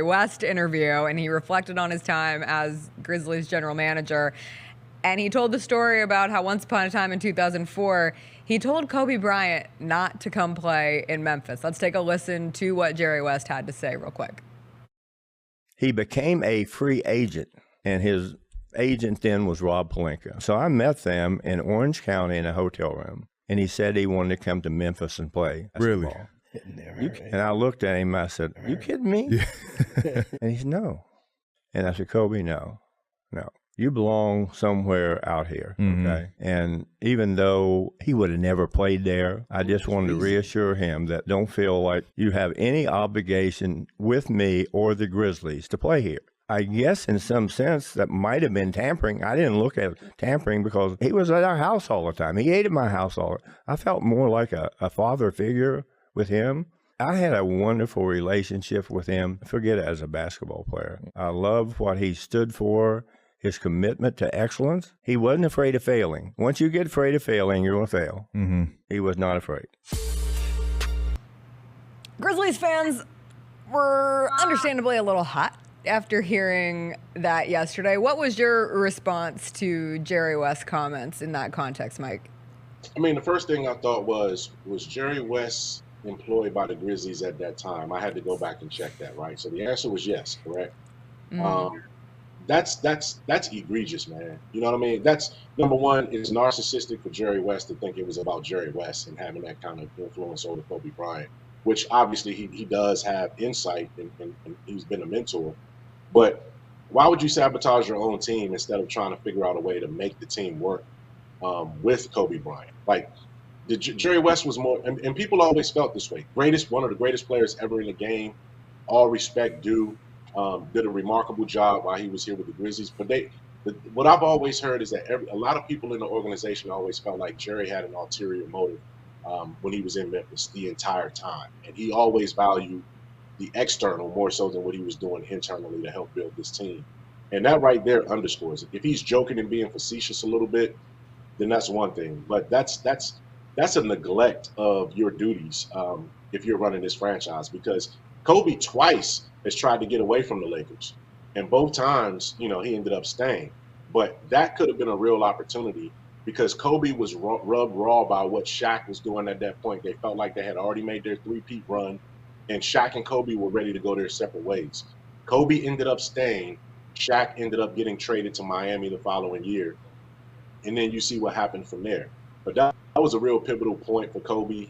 West interview, and he reflected on his time as Grizzlies general manager. And he told the story about how once upon a time in 2004, he told Kobe Bryant not to come play in Memphis. Let's take a listen to what Jerry West had to say real quick. He became a free agent, and his agent then was Rob Pelinka. So I met them in Orange County in a hotel room, and he said he wanted to come to Memphis and play basketball. Really? And I looked at him, I said, "You kidding me?" Yeah. And he said, "No." And I said, "Kobe, no. You belong somewhere out here, okay?" And even though he would have never played there, I just wanted to reassure him that don't feel like you have any obligation with me or the Grizzlies to play here. I guess in some sense that might have been tampering. I didn't look at tampering because he was at our house all the time. He ate at my house all the time. I felt more like a father figure with him. I had a wonderful relationship with him. Forget it as a basketball player. I love what he stood for, his commitment to excellence. He wasn't afraid of failing. Once you get afraid of failing, you're going to fail. He was not afraid. Grizzlies fans were understandably a little hot after hearing that yesterday. What was your response to Jerry West's comments in that context, Mike? I mean, the first thing I thought was Jerry West employed by the Grizzlies at that time? I had to go back and check that, right? So the answer was yes, correct? That's egregious, man. You know what I mean? That's, number one, it's narcissistic for Jerry West to think it was about Jerry West and having that kind of influence over Kobe Bryant, which obviously he does have insight and he's been a mentor. But why would you sabotage your own team instead of trying to figure out a way to make the team work with Kobe Bryant? Like, Jerry West was more, and people always felt this way. One of the greatest players ever in the game, all respect due, did a remarkable job while he was here with the Grizzlies. But what I've always heard is that a lot of people in the organization always felt like Jerry had an ulterior motive when he was in Memphis the entire time. And he always valued the external more so than what he was doing internally to help build this team. And that right there underscores it. If he's joking and being facetious a little bit, then that's one thing. But that's a neglect of your duties if you're running this franchise, because Kobe twice has tried to get away from the Lakers, and both times, he ended up staying. But that could have been a real opportunity because Kobe was rubbed raw by what Shaq was doing at that point. They felt like they had already made their three-peat run, and Shaq and Kobe were ready to go their separate ways. Kobe ended up staying. Shaq ended up getting traded to Miami the following year. And then you see what happened from there. But that was a real pivotal point for Kobe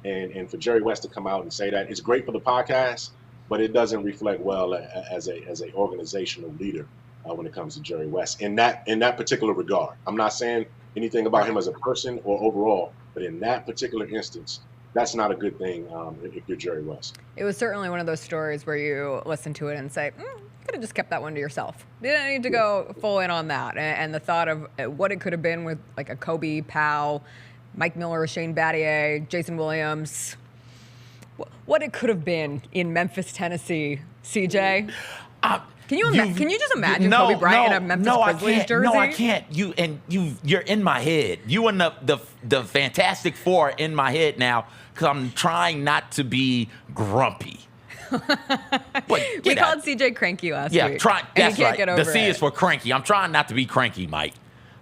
and for Jerry West to come out and say that. It's great for the podcast, but it doesn't reflect well as a organizational leader when it comes to Jerry West in that particular regard. I'm not saying anything about him as a person or overall, but in that particular instance, that's not a good thing if you're Jerry West. It was certainly one of those stories where you listen to it and say, could have just kept that one to yourself. You didn't need to go full in on that. And the thought of what it could have been with like a Kobe, Powell, Mike Miller, Shane Battier, Jason Williams, what it could have been in Memphis, Tennessee, CJ. Can you just imagine Kobe Bryant in a Memphis Grizzlies jersey? No, I can't. You're in my head. You and the Fantastic Four are in my head now because I'm trying not to be grumpy. We called CJ cranky last week. That's right. The C is for cranky. I'm trying not to be cranky, Mike.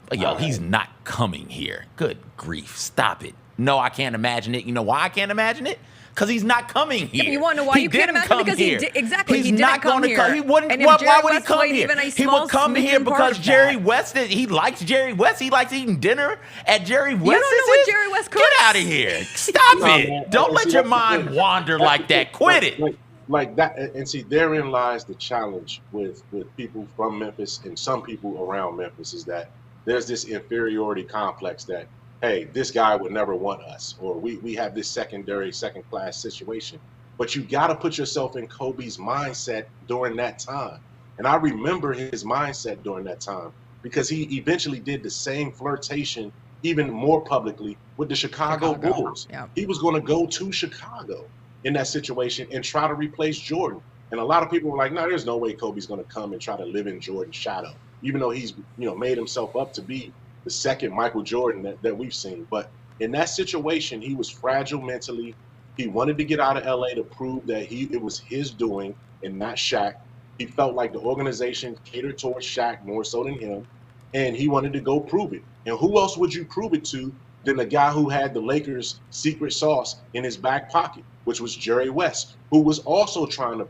But he's not coming here. Good grief. Stop it. No, I can't imagine it. You know why I can't imagine it? Because he's not coming here. Yeah, you want to know why you can't imagine it? Because he didn't come here. He wouldn't. Why would he come here? He would come here because Jerry West. He likes Jerry West. He likes eating dinner at Jerry West. You don't know what Jerry West cooks? Get out of here. Stop it. Don't let your mind wander like that. Quit it. Like that, and see, therein lies the challenge with people from Memphis and some people around Memphis is that there's this inferiority complex that, hey, this guy would never want us, or we have this second-class situation. But you got to put yourself in Kobe's mindset during that time. And I remember his mindset during that time because he eventually did the same flirtation even more publicly with the Chicago Bulls. Yeah. He was going to go to Chicago in that situation and try to replace Jordan. And a lot of people were like, no, there's no way Kobe's going to come and try to live in Jordan's shadow, even though he's made himself up to be the second Michael Jordan that we've seen. But in that situation, he was fragile mentally. He wanted to get out of LA to prove that it was his doing. and not Shaq. He felt like the organization catered towards Shaq more so than him, and he wanted to go prove it. And who else would you prove it to than the guy who had the Lakers' secret sauce in his back pocket, which was Jerry West, who was also trying to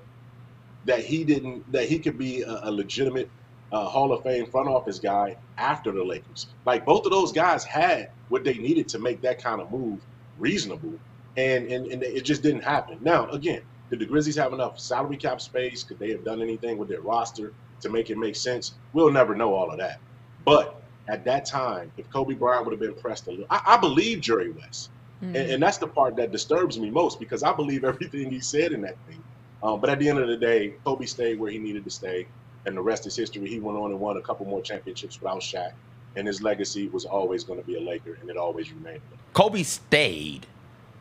that he could be a legitimate Hall of Fame front office guy after the Lakers. Like both of those guys had what they needed to make that kind of move reasonable, and it just didn't happen. Now, again, did the Grizzlies have enough salary cap space? Could they have done anything with their roster to make it make sense? We'll never know all of that. But at that time, if Kobe Bryant would have been pressed a little, I believe Jerry West. And that's the part that disturbs me most, because I believe everything he said in that thing. But at the end of the day, Kobe stayed where he needed to stay, and the rest is history. He went on and won a couple more championships without Shaq, and his legacy was always going to be a Laker, and it always remained. Kobe stayed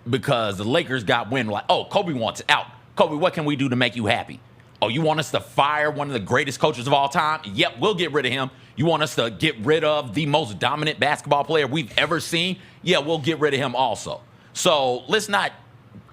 because the Lakers got wind like, oh, Kobe wants out. Kobe, what can we do to make you happy? Oh, you want us to fire one of the greatest coaches of all time? Yep, we'll get rid of him. You want us to get rid of the most dominant basketball player we've ever seen? Yeah, we'll get rid of him also. So let's not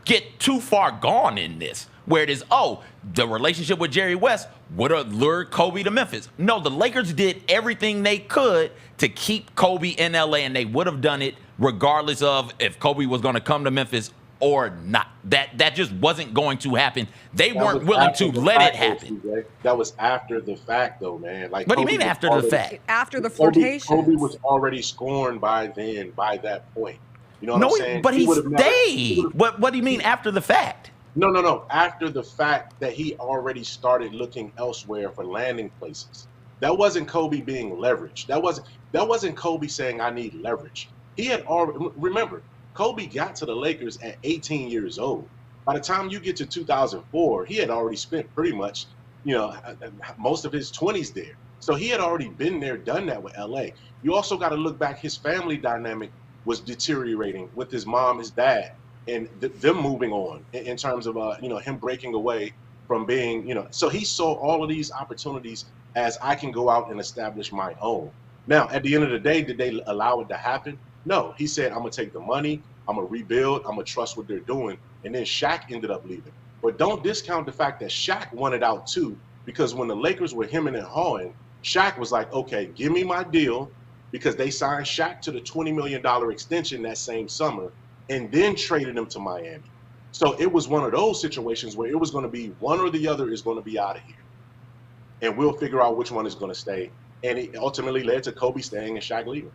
get too far gone in this, where it is, oh, the relationship with Jerry West would have lured Kobe to Memphis. No, the Lakers did everything they could to keep Kobe in LA, and they would have done it regardless of if Kobe was going to come to Memphis or not. That just wasn't going to happen. They weren't willing to let it happen. That was after the fact, though, man. Like, what do you mean after the fact? After the flirtation. Kobe was already scorned by that point. You know what I'm saying? But he stayed. What do you mean after the fact? No. After the fact that he already started looking elsewhere for landing places. That wasn't Kobe being leveraged. That wasn't Kobe saying, I need leverage. He had already, remember, Kobe got to the Lakers at 18 years old. By the time you get to 2004, he had already spent pretty much, most of his 20s there. So he had already been there, done that with LA. You also got to look back. His family dynamic was deteriorating with his mom, his dad, and them moving on in terms of, him breaking away from being, so he saw all of these opportunities as I can go out and establish my own. Now, at the end of the day, did they allow it to happen? No, he said, I'm going to take the money, I'm going to rebuild, I'm going to trust what they're doing. And then Shaq ended up leaving. But don't discount the fact that Shaq wanted out too, because when the Lakers were hemming and hawing, Shaq was like, okay, give me my deal, because they signed Shaq to the $20 million extension that same summer and then traded him to Miami. So it was one of those situations where it was going to be one or the other is going to be out of here. And we'll figure out which one is going to stay. And it ultimately led to Kobe staying and Shaq leaving.